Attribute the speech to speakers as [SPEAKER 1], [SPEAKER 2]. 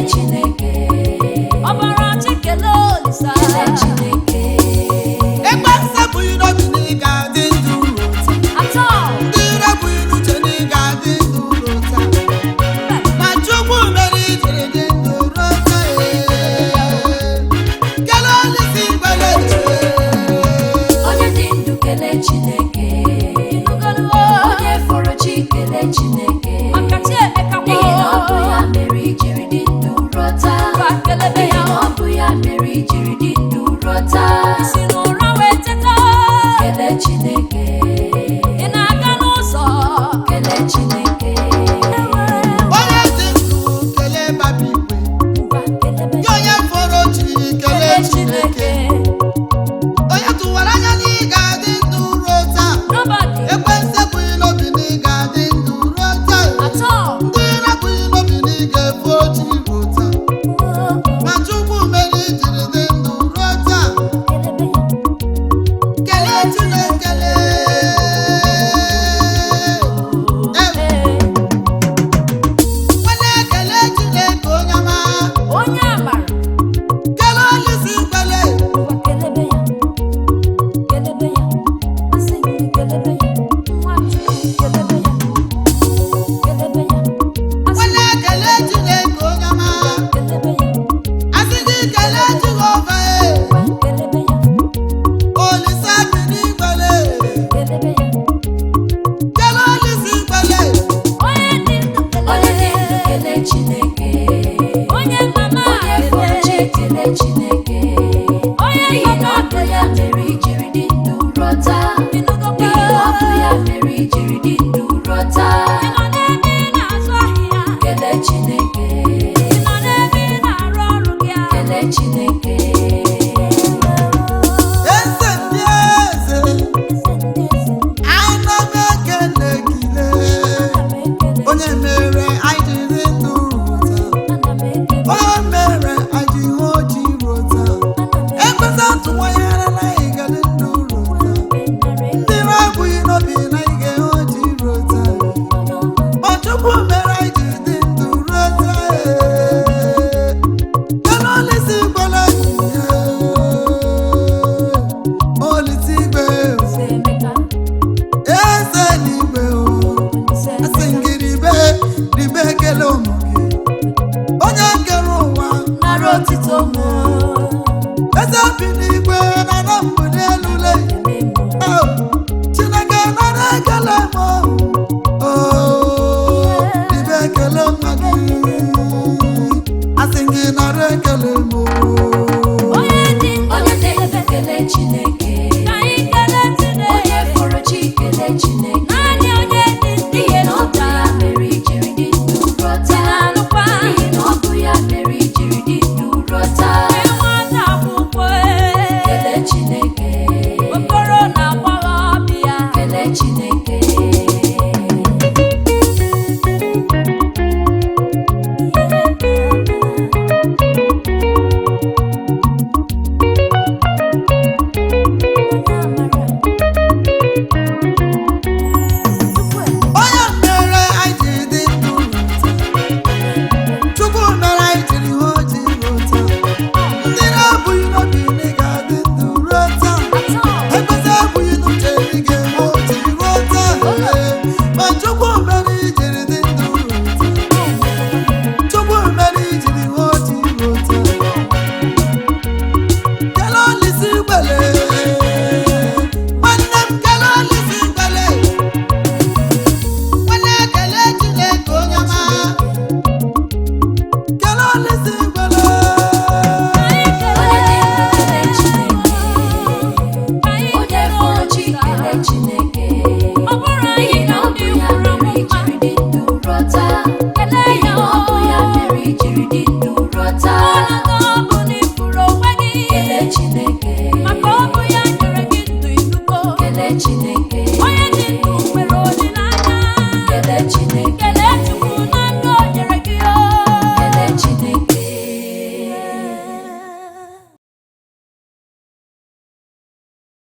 [SPEAKER 1] Chineke. Ọbara chikele Olisa. Kele Chineke.
[SPEAKER 2] Ekwe nsepụ n'obi na ị ga-adị ndụ
[SPEAKER 1] Atọ.
[SPEAKER 2] ndị ire bụ n'uche na ị ga-adị ndụ rụta ma Chukwu mere ijiri dị ndụ rụta kele Olisa igbere
[SPEAKER 1] Onye dị ndụ kele Chineke. Onye fọrọ chi kele Chineke. N'ihi na ọ bụ ya mere ijiri dị ndụ rụta. N'ihi na ọ bụ ya mere ijiri dị ndụ rụta. Kele Chineke. Ị na-aga n'ụzọ. Kele Chineke.
[SPEAKER 2] onye dị ndụ kele Baba Igwe ya onye fọrọ chi kele Chineke onye tụwara anya na ị ga-adị ndụ rụta ekwe nsepụ n'obi na ị ga-adị ndụ rụta ndị ire bụ n'obi na ị ga-efe ochi rụta ma Chukwu mere ijiri dị ndụ rụta kele Chineke nwanne kele Chineke onye ọma
[SPEAKER 1] Onye amara.
[SPEAKER 2] kele Olisa igbele
[SPEAKER 1] Kelebe ya. Kelebe ya. Asị gị kelebe ya. Nwa Chukwu kelebe ya. Kelebe ya. Asị
[SPEAKER 2] nwanne kele Chineke onye ọma
[SPEAKER 1] kelebe ya.
[SPEAKER 2] asị gị kele Jehova
[SPEAKER 1] Kelebe ya.
[SPEAKER 2] Olisa bi n'igbele
[SPEAKER 1] Kelebe ya.
[SPEAKER 2] kele Olisa igbele
[SPEAKER 1] Onye dị ndụ kele Chineke. Onye mama fọrọ chi kele Chineke. N'ihi na ọ bụ ya mere ijiri dị ndụ rụta. N'ihi na ọ bụ ya mere ijiri dị ndụ rụta. Kele Chineke. Kele Chineke.
[SPEAKER 2] eze ndị eze ana m ekele gị onye mere anyị ji dị ndụ rụta onye mere anyị ji hụ oji rụta ekwesị atụwanyere na anyị ga-adị ndụ rụta ndị ire abụghị n'obi na anyị ga-ehụ oji rụta ma Chukwu mere anyị ji dị ndụ rụta kele Olisa igbele Olisa igbe eze n'igbe asị gị ribe ekele ụmụ gị onye kere ụwa
[SPEAKER 1] Nara otito m.
[SPEAKER 2] eze bi n'igwe na na mbụ n'elule Chineke nara ekele m ribe ekele nwa gị asị gị nara ekele m
[SPEAKER 1] Onye dị ndụ kele Chineke. Onye fọrọ chi kele Chineke. N'ihi na ọ bụ ya mere ijiri dị ndụ rụta. N'ihi na ọ bụ ya mere ijiri dị ndụ rụta. Kele Chineke. Kele Chineke.
[SPEAKER 2] onye mere anyị ji dị ndụ rụta Chukwu mere anyị jiri hụ oji rụta ndị na-abụghị n'obi na ị ga-adị ndụ rụta ekwesị abụghị n'uche na ị ga-enwe oji rụta ma Chukwu mere ijiri dị ndụ rụta Chukwu mere ijiri hụ oji rụta kele Olisa igbele nwanne m kele Olisa igbele nwanne kele Chineke onye ọma kele Olisa igbele
[SPEAKER 1] Onye fọrọ chi kele Chineke. N'ihi na ọ bụ ya mere ijiri dị ndụ rụta. N'ihi na ọ bụ ya mere ijiri dị ndụ rụta. Kele Chineke. Kele Chineke. Kele Chineke.